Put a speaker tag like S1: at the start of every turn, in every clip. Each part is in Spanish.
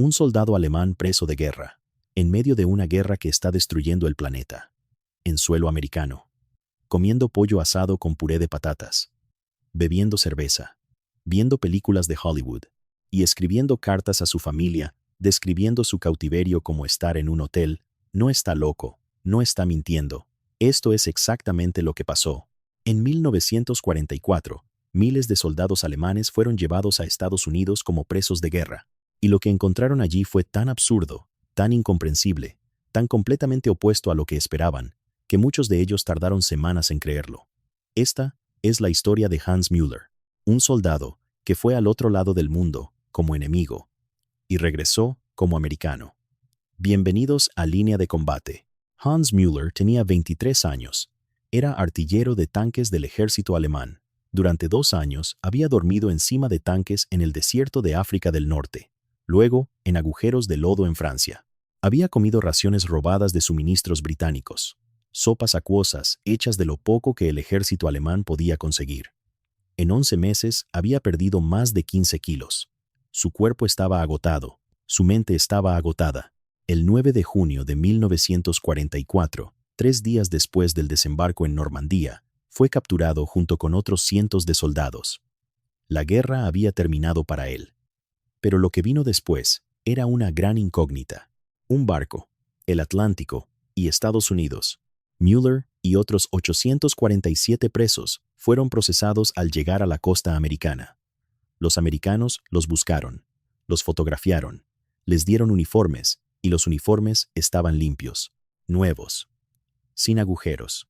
S1: Un soldado alemán preso de guerra, en medio de una guerra que está destruyendo el planeta. En suelo americano. Comiendo pollo asado con puré de patatas. Bebiendo cerveza. Viendo películas de Hollywood. Y escribiendo cartas a su familia, describiendo su cautiverio como estar en un hotel. No está loco, no está mintiendo. Esto es exactamente lo que pasó. En 1944, miles de soldados alemanes fueron llevados a Estados Unidos como presos de guerra. Y lo que encontraron allí fue tan absurdo, tan incomprensible, tan completamente opuesto a lo que esperaban, que muchos de ellos tardaron semanas en creerlo. Esta es la historia de Hans Müller, un soldado que fue al otro lado del mundo como enemigo y regresó como americano. Bienvenidos a Línea de Combate. Hans Müller tenía 23 años. Era artillero de tanques del ejército alemán. Durante 2 años había dormido encima de tanques en el desierto de África del Norte. Luego, en agujeros de lodo en Francia. Había comido raciones robadas de suministros británicos. Sopas acuosas hechas de lo poco que el ejército alemán podía conseguir. En 11 meses había perdido más de 15 kilos. Su cuerpo estaba agotado. Su mente estaba agotada. El 9 de junio de 1944, 3 días después del desembarco en Normandía, fue capturado junto con otros cientos de soldados. La guerra había terminado para él. Pero lo que vino después era una gran incógnita. Un barco, el Atlántico y Estados Unidos. Müller y otros 847 presos fueron procesados al llegar a la costa americana. Los americanos los buscaron, los fotografiaron, les dieron uniformes y los uniformes estaban limpios, nuevos, sin agujeros.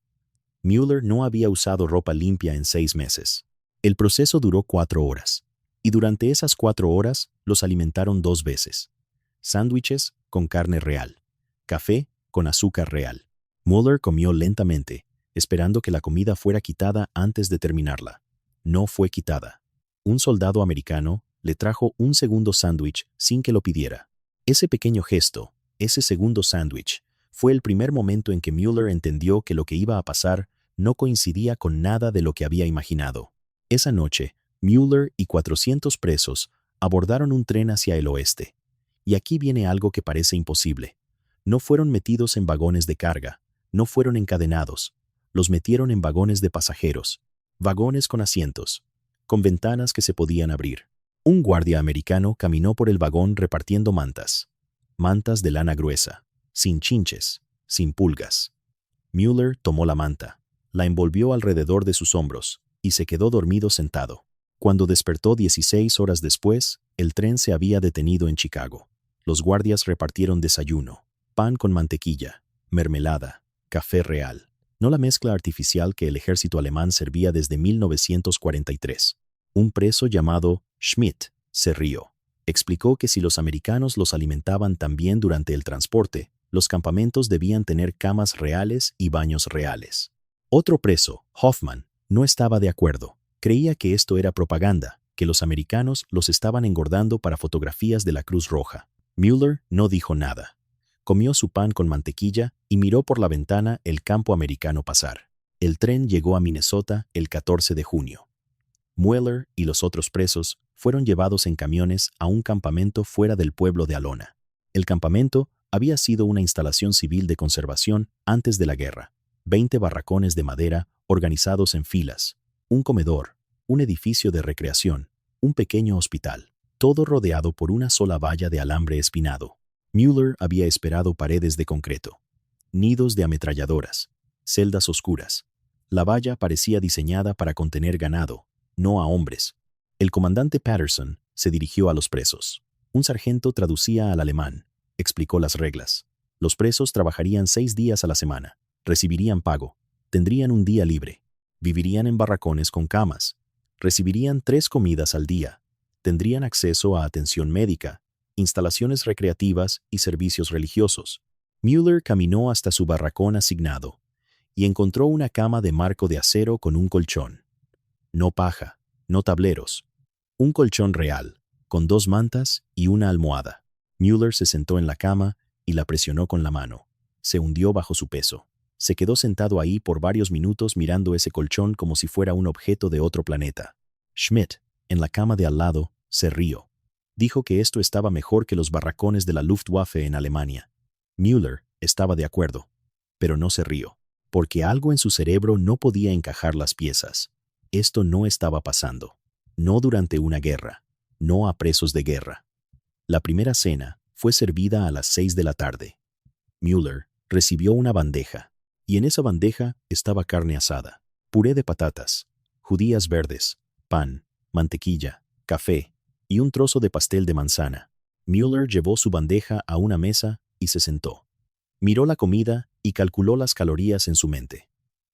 S1: Müller no había usado ropa limpia en 6 meses. El proceso duró 4 horas. Y durante esas 4 horas los alimentaron 2 veces. Sándwiches con carne real. Café con azúcar real. Müller comió lentamente, esperando que la comida fuera quitada antes de terminarla. No fue quitada. Un soldado americano le trajo un segundo sándwich sin que lo pidiera. Ese pequeño gesto, ese segundo sándwich, fue el primer momento en que Müller entendió que lo que iba a pasar no coincidía con nada de lo que había imaginado. Esa noche, Müller y 400 presos abordaron un tren hacia el oeste. Y aquí viene algo que parece imposible. No fueron metidos en vagones de carga, no fueron encadenados. Los metieron en vagones de pasajeros, vagones con asientos, con ventanas que se podían abrir. Un guardia americano caminó por el vagón repartiendo mantas. Mantas de lana gruesa, sin chinches, sin pulgas. Müller tomó la manta, la envolvió alrededor de sus hombros y se quedó dormido sentado. Cuando despertó 16 horas después, el tren se había detenido en Chicago. Los guardias repartieron desayuno, pan con mantequilla, mermelada, café real, no la mezcla artificial que el ejército alemán servía desde 1943. Un preso llamado Schmidt se rió. Explicó que si los americanos los alimentaban también durante el transporte, los campamentos debían tener camas reales y baños reales. Otro preso, Hoffman, no estaba de acuerdo. Creía que esto era propaganda, que los americanos los estaban engordando para fotografías de la Cruz Roja. Müller no dijo nada. Comió su pan con mantequilla y miró por la ventana el campo americano pasar. El tren llegó a Minnesota el 14 de junio. Müller y los otros presos fueron llevados en camiones a un campamento fuera del pueblo de Alona. El campamento había sido una instalación civil de conservación antes de la guerra. 20 barracones de madera organizados en filas, un comedor, un edificio de recreación, un pequeño hospital, todo rodeado por una sola valla de alambre espinado. Müller había esperado paredes de concreto, nidos de ametralladoras, celdas oscuras. La valla parecía diseñada para contener ganado, no a hombres. El comandante Patterson se dirigió a los presos. Un sargento traducía al alemán, explicó las reglas. Los presos trabajarían 6 días a la semana, recibirían pago, tendrían un día libre, vivirían en barracones con camas, recibirían 3 comidas al día, tendrían acceso a atención médica, instalaciones recreativas y servicios religiosos. Müller caminó hasta su barracón asignado y encontró una cama de marco de acero con un colchón. No paja, no tableros. Un colchón real, con 2 mantas y una almohada. Müller se sentó en la cama y la presionó con la mano. Se hundió bajo su peso. Se quedó sentado ahí por varios minutos mirando ese colchón como si fuera un objeto de otro planeta. Schmidt, en la cama de al lado, se rió. Dijo que esto estaba mejor que los barracones de la Luftwaffe en Alemania. Müller estaba de acuerdo, pero no se rió, porque algo en su cerebro no podía encajar las piezas. Esto no estaba pasando. No durante una guerra. No a presos de guerra. La primera cena fue servida a las 6 de la tarde. Müller recibió una bandeja, y en esa bandeja estaba carne asada, puré de patatas, judías verdes, pan, mantequilla, café y un trozo de pastel de manzana. Müller llevó su bandeja a una mesa y se sentó. Miró la comida y calculó las calorías en su mente.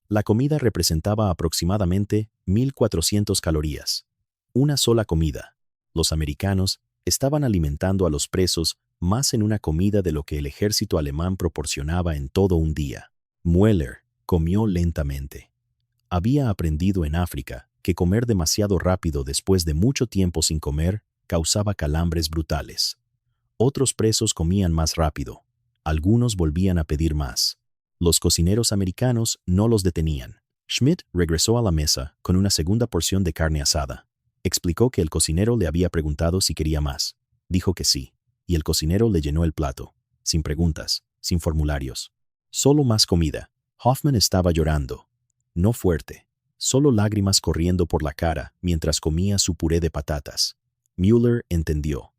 S1: La comida representaba aproximadamente 1.400 calorías. Una sola comida. Los americanos estaban alimentando a los presos más en una comida de lo que el ejército alemán proporcionaba en todo un día. Müller comió lentamente. Había aprendido en África que comer demasiado rápido después de mucho tiempo sin comer causaba calambres brutales. Otros presos comían más rápido. Algunos volvían a pedir más. Los cocineros americanos no los detenían. Schmidt regresó a la mesa con una segunda porción de carne asada. Explicó que el cocinero le había preguntado si quería más. Dijo que sí, y el cocinero le llenó el plato, sin preguntas, sin formularios. Solo más comida. Hoffman estaba llorando. No fuerte, solo lágrimas corriendo por la cara mientras comía su puré de patatas. Müller entendió.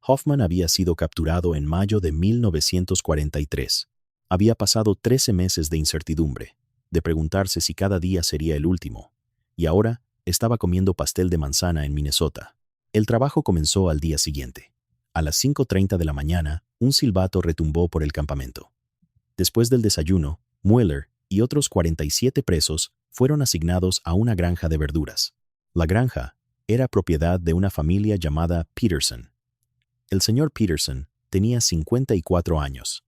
S1: Hoffman había sido capturado en mayo de 1943. Había pasado 13 meses de incertidumbre, de preguntarse si cada día sería el último, y ahora estaba comiendo pastel de manzana en Minnesota. El trabajo comenzó al día siguiente. A las 5:30 de la mañana, un silbato retumbó por el campamento. Después del desayuno, Müller y otros 47 presos fueron asignados a una granja de verduras. La granja era propiedad de una familia llamada Peterson. El señor Peterson tenía 54 años.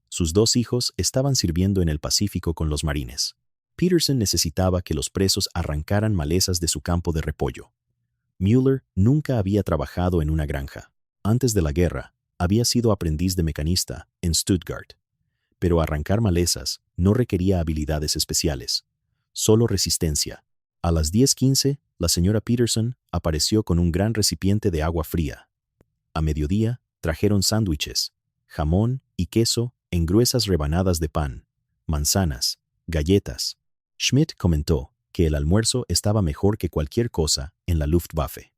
S1: Sus 2 hijos estaban sirviendo en el Pacífico con los marines. Peterson necesitaba que los presos arrancaran malezas de su campo de repollo. Müller nunca había trabajado en una granja. Antes de la guerra, había sido aprendiz de mecanista en Stuttgart. Pero arrancar malezas no requería habilidades especiales, solo resistencia. A las 10:15, la señora Peterson apareció con un gran recipiente de agua fría. A mediodía, trajeron sándwiches, jamón y queso en gruesas rebanadas de pan, manzanas, galletas. Schmidt comentó que el almuerzo estaba mejor que cualquier cosa en la Luftwaffe.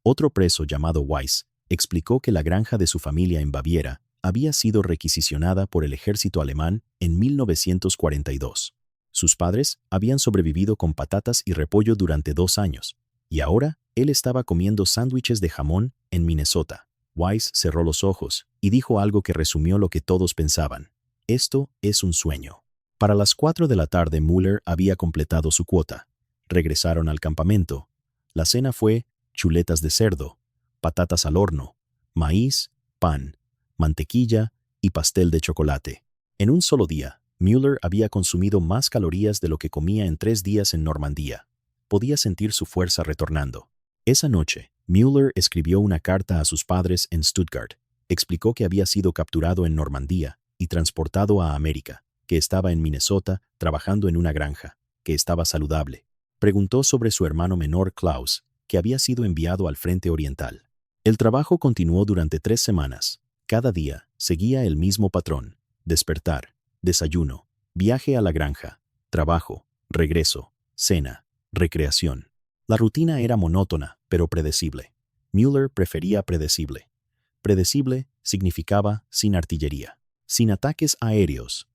S1: Otro preso llamado Weiss explicó que la granja de su familia en Baviera había sido requisicionada por el ejército alemán en 1942. Sus padres habían sobrevivido con patatas y repollo durante 2 años, y ahora él estaba comiendo sándwiches de jamón en Minnesota. Weiss cerró los ojos y dijo algo que resumió lo que todos pensaban. Esto es un sueño. Para las 4 de la tarde Müller había completado su cuota. Regresaron al campamento. La cena fue chuletas de cerdo, patatas al horno, maíz, pan, mantequilla y pastel de chocolate. En un solo día, Müller había consumido más calorías de lo que comía en 3 días en Normandía. Podía sentir su fuerza retornando. Esa noche, Müller escribió una carta a sus padres en Stuttgart. Explicó que había sido capturado en Normandía y transportado a América, que estaba en Minnesota trabajando en una granja, que estaba saludable. Preguntó sobre su hermano menor Klaus, que había sido enviado al frente oriental. El trabajo continuó durante 3 semanas. Cada día seguía el mismo patrón: despertar, desayuno, viaje a la granja, trabajo, regreso, cena, recreación. La rutina era monótona, pero predecible. Müller prefería predecible. Predecible significaba sin artillería, sin ataques aéreos,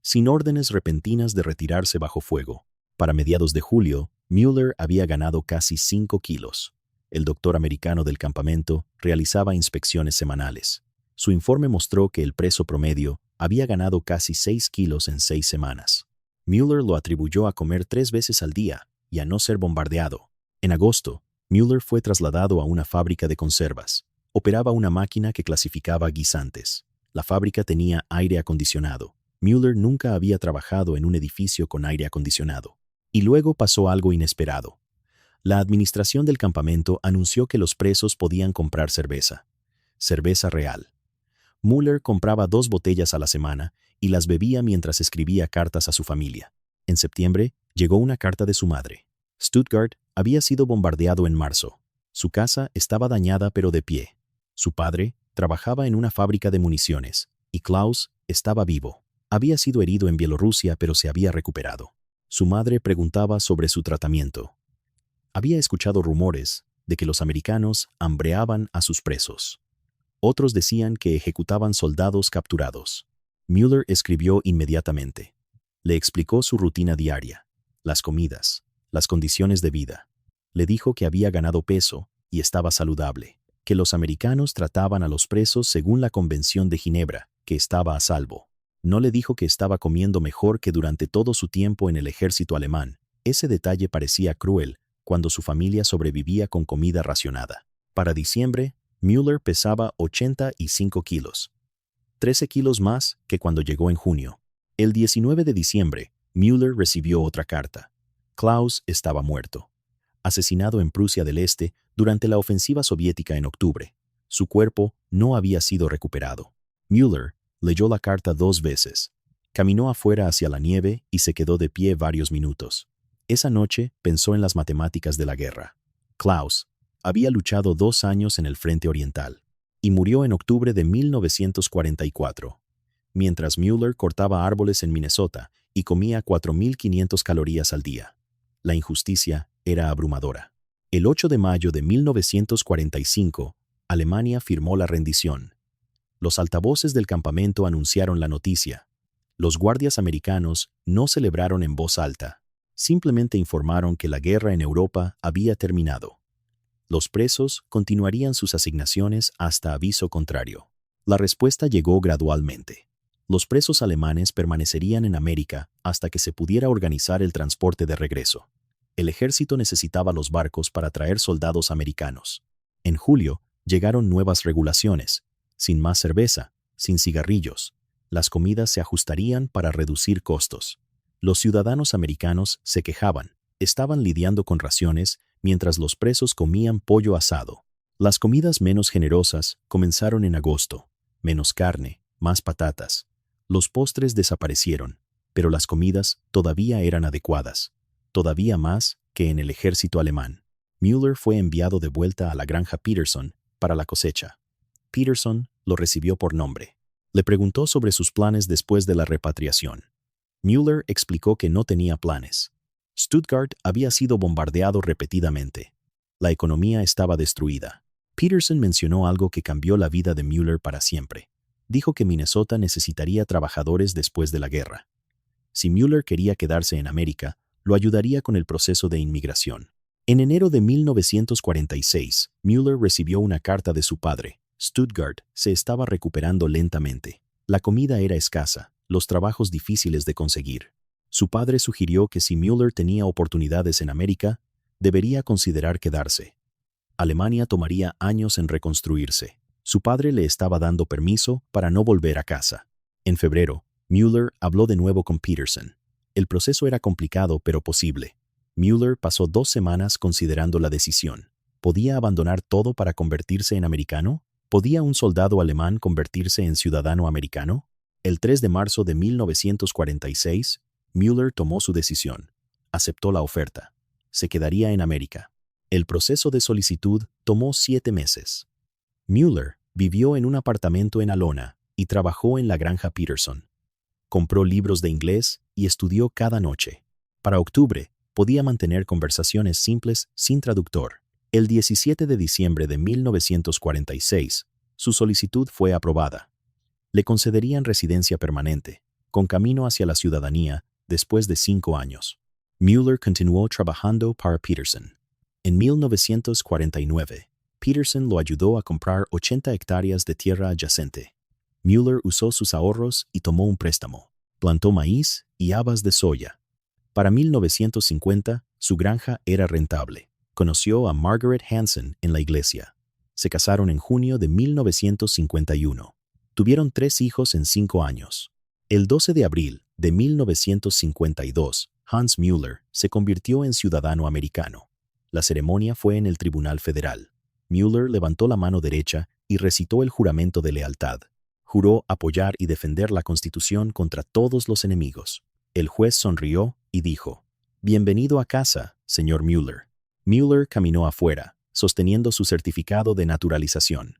S1: sin órdenes repentinas de retirarse bajo fuego. Para mediados de julio, Müller había ganado casi 5 kilos. El doctor americano del campamento realizaba inspecciones semanales. Su informe mostró que el preso promedio había ganado casi 6 kilos en 6 semanas. Müller lo atribuyó a comer 3 veces al día y a no ser bombardeado. En agosto, Müller fue trasladado a una fábrica de conservas. Operaba una máquina que clasificaba guisantes. La fábrica tenía aire acondicionado. Müller nunca había trabajado en un edificio con aire acondicionado. Y luego pasó algo inesperado. La administración del campamento anunció que los presos podían comprar cerveza. Cerveza real. Müller compraba 2 botellas a la semana y las bebía mientras escribía cartas a su familia. En septiembre, llegó una carta de su madre. Stuttgart había sido bombardeado en marzo. Su casa estaba dañada pero de pie. Su padre trabajaba en una fábrica de municiones, y Klaus estaba vivo. Había sido herido en Bielorrusia, pero se había recuperado. Su madre preguntaba sobre su tratamiento. Había escuchado rumores de que los americanos hambreaban a sus presos. Otros decían que ejecutaban soldados capturados. Müller escribió inmediatamente. Le explicó su rutina diaria, las comidas, las condiciones de vida. Le dijo que había ganado peso y estaba saludable, que los americanos trataban a los presos según la Convención de Ginebra, que estaba a salvo. No le dijo que estaba comiendo mejor que durante todo su tiempo en el ejército alemán. Ese detalle parecía cruel cuando su familia sobrevivía con comida racionada. Para diciembre, Müller pesaba 85 kilos, 13 kilos más que cuando llegó en junio. El 19 de diciembre, Müller recibió otra carta. Klaus estaba muerto, asesinado en Prusia del Este durante la ofensiva soviética en octubre. Su cuerpo no había sido recuperado. Müller leyó la carta 2 veces. Caminó afuera hacia la nieve y se quedó de pie varios minutos. Esa noche pensó en las matemáticas de la guerra. Klaus había luchado 2 años en el frente oriental y murió en octubre de 1944, mientras Müller cortaba árboles en Minnesota y comía 4.500 calorías al día. La injusticia era abrumadora. El 8 de mayo de 1945, Alemania firmó la rendición. Los altavoces del campamento anunciaron la noticia. Los guardias americanos no celebraron en voz alta. Simplemente informaron que la guerra en Europa había terminado. Los presos continuarían sus asignaciones hasta aviso contrario. La respuesta llegó gradualmente. Los presos alemanes permanecerían en América hasta que se pudiera organizar el transporte de regreso. El ejército necesitaba los barcos para traer soldados americanos. En julio, llegaron nuevas regulaciones. Sin más cerveza, sin cigarrillos. Las comidas se ajustarían para reducir costos. Los ciudadanos americanos se quejaban. Estaban lidiando con raciones mientras los presos comían pollo asado. Las comidas menos generosas comenzaron en agosto. Menos carne, más patatas. Los postres desaparecieron, pero las comidas todavía eran adecuadas. Todavía más que en el ejército alemán. Müller fue enviado de vuelta a la granja Peterson para la cosecha. Peterson lo recibió por nombre. Le preguntó sobre sus planes después de la repatriación. Müller explicó que no tenía planes. Stuttgart había sido bombardeado repetidamente. La economía estaba destruida. Peterson mencionó algo que cambió la vida de Müller para siempre. Dijo que Minnesota necesitaría trabajadores después de la guerra. Si Müller quería quedarse en América, lo ayudaría con el proceso de inmigración. En enero de 1946, Müller recibió una carta de su padre. Stuttgart se estaba recuperando lentamente. La comida era escasa, los trabajos difíciles de conseguir. Su padre sugirió que si Müller tenía oportunidades en América, debería considerar quedarse. Alemania tomaría años en reconstruirse. Su padre le estaba dando permiso para no volver a casa. En febrero, Müller habló de nuevo con Peterson. El proceso era complicado pero posible. Müller pasó 2 semanas considerando la decisión. ¿Podía abandonar todo para convertirse en americano? ¿Podía un soldado alemán convertirse en ciudadano americano? El 3 de marzo de 1946, Müller tomó su decisión. Aceptó la oferta. Se quedaría en América. El proceso de solicitud tomó 7 meses. Müller vivió en un apartamento en Alona y trabajó en la granja Peterson. Compró libros de inglés y estudió cada noche. Para octubre, podía mantener conversaciones simples sin traductor. El 17 de diciembre de 1946, su solicitud fue aprobada. Le concederían residencia permanente, con camino hacia la ciudadanía después de 5 años. Müller continuó trabajando para Peterson. En 1949, Peterson lo ayudó a comprar 80 hectáreas de tierra adyacente. Müller usó sus ahorros y tomó un préstamo. Plantó maíz y habas de soya. Para 1950, su granja era rentable. Conoció a Margaret Hansen en la iglesia. Se casaron en junio de 1951. Tuvieron 3 hijos en 5 años. El 12 de abril de 1952, Hans Müller se convirtió en ciudadano americano. La ceremonia fue en el Tribunal Federal. Müller levantó la mano derecha y recitó el juramento de lealtad. Juró apoyar y defender la Constitución contra todos los enemigos. El juez sonrió y dijo: «Bienvenido a casa, señor Müller». Müller caminó afuera, sosteniendo su certificado de naturalización.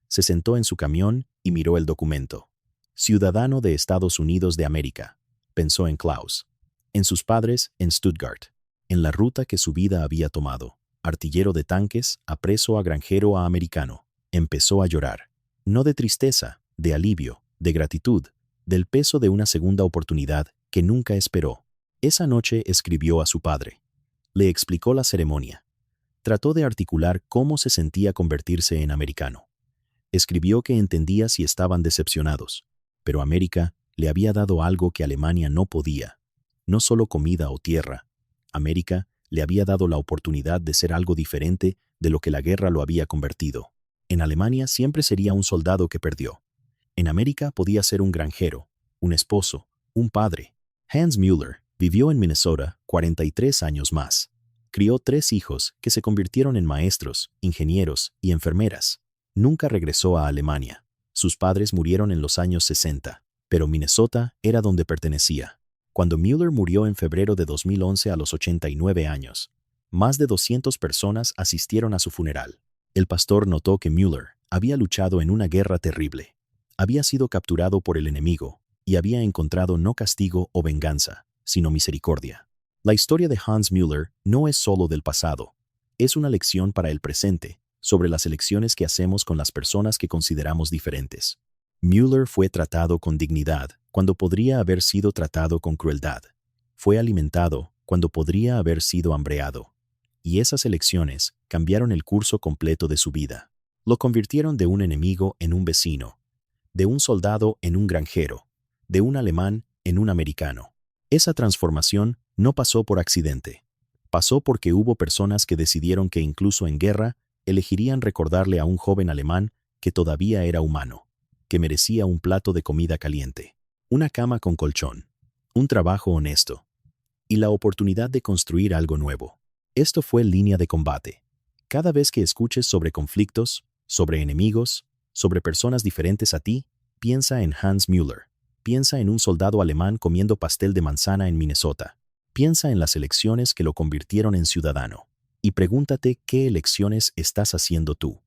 S1: Se sentó en su camión y miró el documento. Ciudadano de Estados Unidos de América, pensó en Klaus. En sus padres, en Stuttgart. En la ruta que su vida había tomado. Artillero de tanques, a preso a granjero a americano. Empezó a llorar. No de tristeza, de alivio, de gratitud, del peso de una segunda oportunidad que nunca esperó. Esa noche escribió a su padre. Le explicó la ceremonia. Trató de articular cómo se sentía convertirse en americano. Escribió que entendía si estaban decepcionados, pero América le había dado algo que Alemania no podía. No solo comida o tierra. América le había dado la oportunidad de ser algo diferente de lo que la guerra lo había convertido. En Alemania siempre sería un soldado que perdió. En América podía ser un granjero, un esposo, un padre. Hans Müller vivió en Minnesota 43 años más. Crió 3 hijos que se convirtieron en maestros, ingenieros y enfermeras. Nunca regresó a Alemania. Sus padres murieron en los años 60, pero Minnesota era donde pertenecía. Cuando Müller murió en febrero de 2011 a los 89 años, más de 200 personas asistieron a su funeral. El pastor notó que Müller había luchado en una guerra terrible. Había sido capturado por el enemigo y había encontrado no castigo o venganza, sino misericordia. La historia de Hans Müller no es solo del pasado. Es una lección para el presente sobre las elecciones que hacemos con las personas que consideramos diferentes. Müller fue tratado con dignidad cuando podría haber sido tratado con crueldad. Fue alimentado cuando podría haber sido hambreado. Y esas elecciones cambiaron el curso completo de su vida. Lo convirtieron de un enemigo en un vecino, de un soldado en un granjero, de un alemán en un americano. Esa transformación no pasó por accidente. Pasó porque hubo personas que decidieron que incluso en guerra elegirían recordarle a un joven alemán que todavía era humano, que merecía un plato de comida caliente, una cama con colchón, un trabajo honesto y la oportunidad de construir algo nuevo. Esto fue Línea de Combate. Cada vez que escuches sobre conflictos, sobre enemigos, sobre personas diferentes a ti, piensa en Hans Müller. Piensa en un soldado alemán comiendo pastel de manzana en Minnesota. Piensa en las elecciones que lo convirtieron en ciudadano. Y pregúntate qué elecciones estás haciendo tú.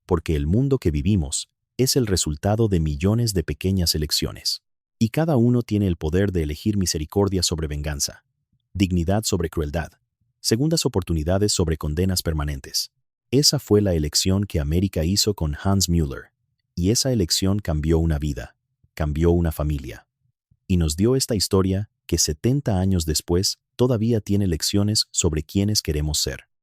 S1: Porque el mundo que vivimos es el resultado de millones de pequeñas elecciones. Y cada uno tiene el poder de elegir misericordia sobre venganza, dignidad sobre crueldad, segundas oportunidades sobre condenas permanentes. Esa fue la elección que América hizo con Hans Müller. Y esa elección cambió una vida, cambió una familia. Y nos dio esta historia que 70 años después todavía tiene lecciones sobre quiénes queremos ser.